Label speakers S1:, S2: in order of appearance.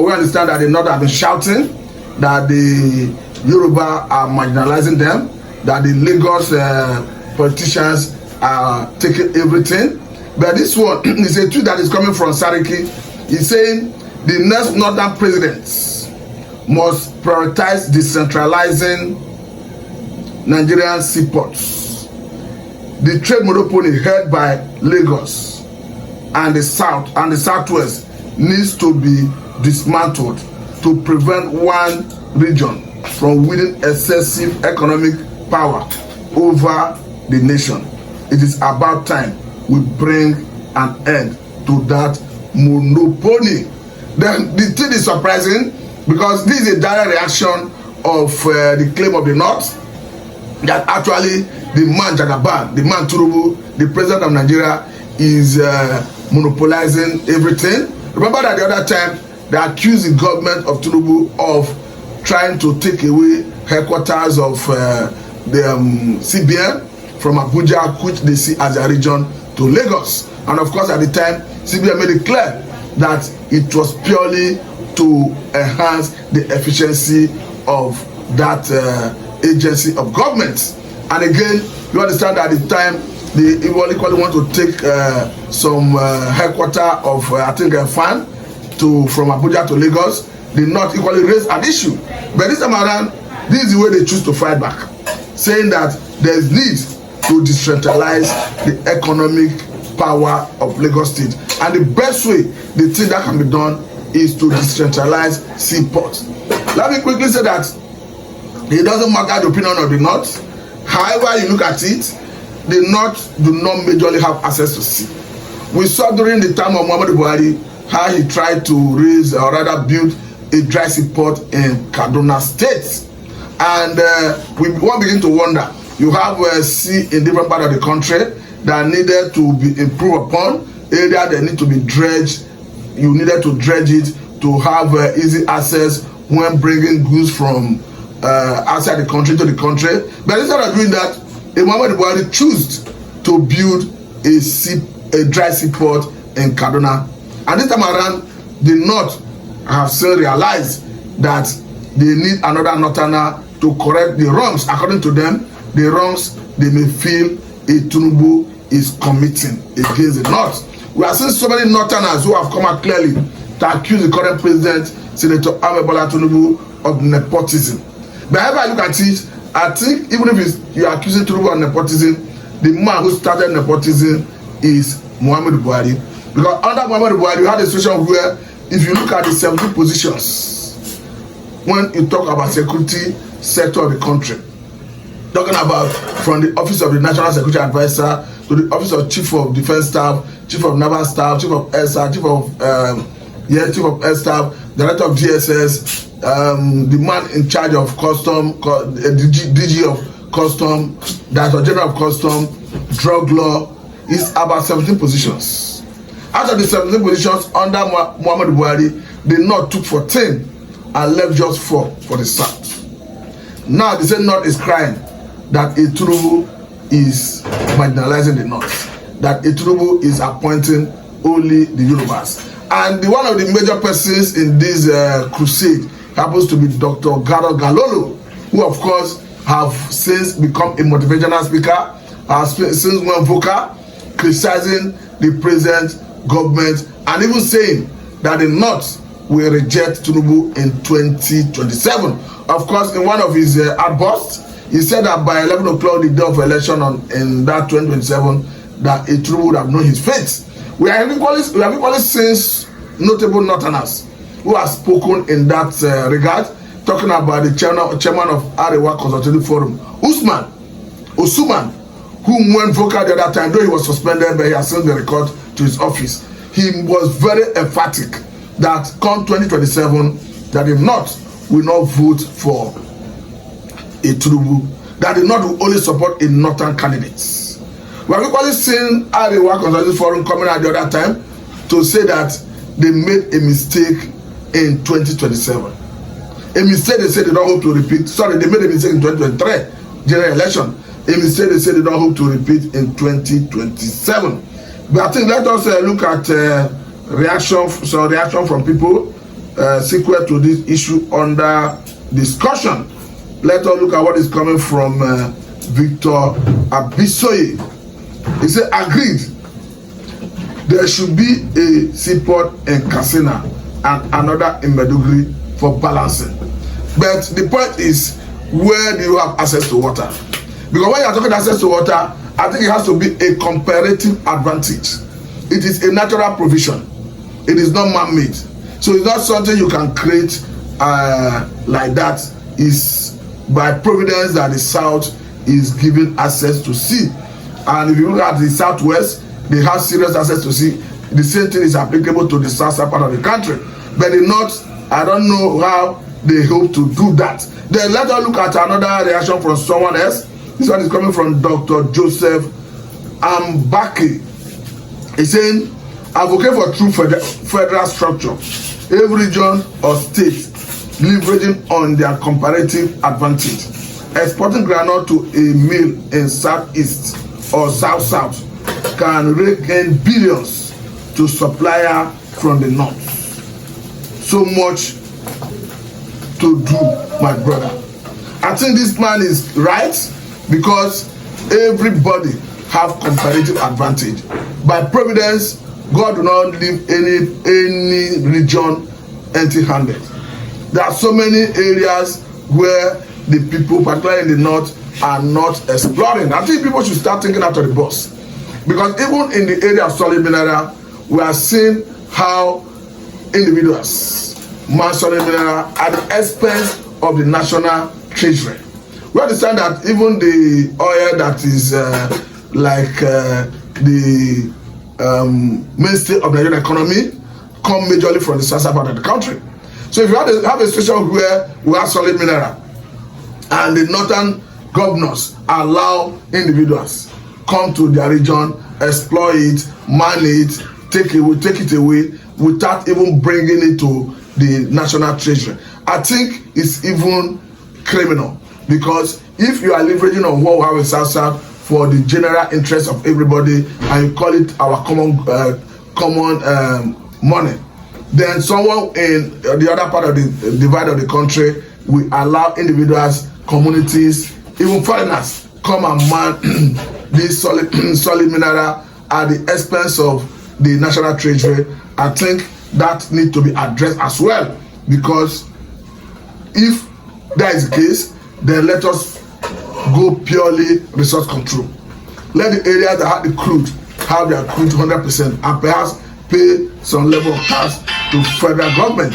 S1: We understand that the North have been shouting that the Yoruba are marginalizing them, that the Lagos politicians are taking everything. But this one is a tweet that is coming from Sariki. He's saying the next northern presidents must prioritize decentralizing Nigerian seaports. The trade monopoly held by Lagos and the South and the Southwest needs to be dismantled to prevent one region from wielding excessive economic power over the nation. It is about time we bring an end to that monopoly. Then the thing is surprising because this is a direct reaction of the claim of the North that actually the man Jagaban, the man Tinubu, the president of Nigeria, is monopolizing everything. Remember that the other time they accused the government of Tinubu of trying to take away headquarters of the CBN from Abuja, which they see as a region, to Lagos. And of course, at the time, CBN made it clear that it was purely to enhance the efficiency of that agency of government. And again, you understand that at the time, they equally want to take some headquarter of, I think, a fan from Abuja to Lagos. They not equally raise an issue. But this time around, this is the way they choose to fight back, saying that there is need to decentralize the economic power of Lagos State. And the best way, the thing that can be done, is to decentralize seaports. Let me quickly say that it doesn't matter the opinion of the North. However you look at it, the North do not majorly have access to sea. We saw during the time of Muhammadu Buhari how he tried to raise or rather build a dry seaport in Kaduna State. And we won't begin to wonder. You have sea in different parts of the country that needed to be improved upon. Area that need to be dredged. You needed to dredge it to have easy access when bringing goods from outside the country to the country. But instead of doing that, Muhammadu Buhari chose to build a dry seaport in Kaduna. And this time around, the North have still realized that they need another northerner to correct the wrongs. According to them, the wrongs they may feel Tinubu is committing against the North. We are seeing so many northerners who have come out clearly to accuse the current president, Senator Ahmed Bola Tinubu, of nepotism. But however I look at it, I think even if you are accusing Tinubu of nepotism, the man who started nepotism is Muhammadu Buhari. Because under Muhammadu Buhari, you had a situation where if you look at the 17 positions, when you talk about security sector of the country, talking about from the office of the National Security Advisor to the office of Chief of Defense Staff, Chief of Naval Staff, Chief of Air Staff, Chief of Air Staff, Director of GSS, the man in charge of Custom, DG of Custom, Director General of Custom, Drug Law, is about 17 positions. Out of the 17 positions under Muhammadu Buhari, the North took 14 and left just 4 for the South. Now the same North is crying that Tinubu is marginalizing the North, that Tinubu is appointing only the Yorubas. And one of the major persons in this crusade happens to be Dr. Garo Galolo, who of course have since become a motivational speaker, has since went vocal, criticizing the present government and even saying that the North will reject Tinubu in 2027. Of course, in one of his outbursts, he said that by 11 o'clock the day of election in that 2027, that Tinubu would have known his fate. We have equally seen notable Northerners who have spoken in that regard, talking about the chairman of Arewa Consultative Forum, Osuman, who went vocal the other time, though he was suspended, but he has sent the record to his office. He was very emphatic that come 2027, that the North will not vote for Tinubu, that the North will only support a northern candidates. We have equally seen Arewa Consultative Forum coming out the other time to say that they made a mistake in 2027. A mistake they said they don't hope to repeat. Sorry, they made a mistake in 2023 general election. A mistake they said they don't hope to repeat in 2027. But I think let us look at reaction from people. sequel to this issue under discussion. Let us look at what is coming from Victor Abisoye. He said, agreed, there should be a seaport in Katsina and another in Maiduguri for balancing. But the point is, where do you have access to water? Because when you are talking access to water, I think it has to be a comparative advantage. It is a natural provision. It is not man-made. So it's not something you can create like that. Is by providence that the south is given access to sea. And if you look at the southwest, they have serious access to sea. The same thing is applicable to the southern part of the country. But the north, I don't know how they hope to do that. Then let us look at another reaction from someone else. This one is coming from Dr. Joseph Ambaki. He's saying, advocate for true federal structure. Every region or state leveraging on their comparative advantage. Exporting groundnut to a mill in southeast or south can rake in billions to supplier from the north. So much to do, my brother. I think this man is right because everybody have comparative advantage. By providence, God do not leave any region empty-handed. There are so many areas where the people, particularly in the north, are not exploring. I think people should start thinking out of the box. Because even in the area of solid mineral, we are seeing how individuals mine solid mineral at the expense of the national treasury. We understand that even the oil that is the mainstay of the Nigerian economy come majorly from the southern part of the country. So if you have a situation where we have solid mineral and the northern governors allow individuals come to their region, exploit it, mine it, take it away without even bringing it to the national treasury, I think it's even criminal. Because if you are leveraging on what we have in South for the general interest of everybody and you call it our common money, then someone in the other part of the divide of the country will allow individuals, communities, even foreigners come and mine this solid mineral at the expense of the national treasury. I think that needs to be addressed as well, because if that is the case, then let us go purely resource control. Let the areas that have the crude have their crude 100% and perhaps pay some level of tax to federal government.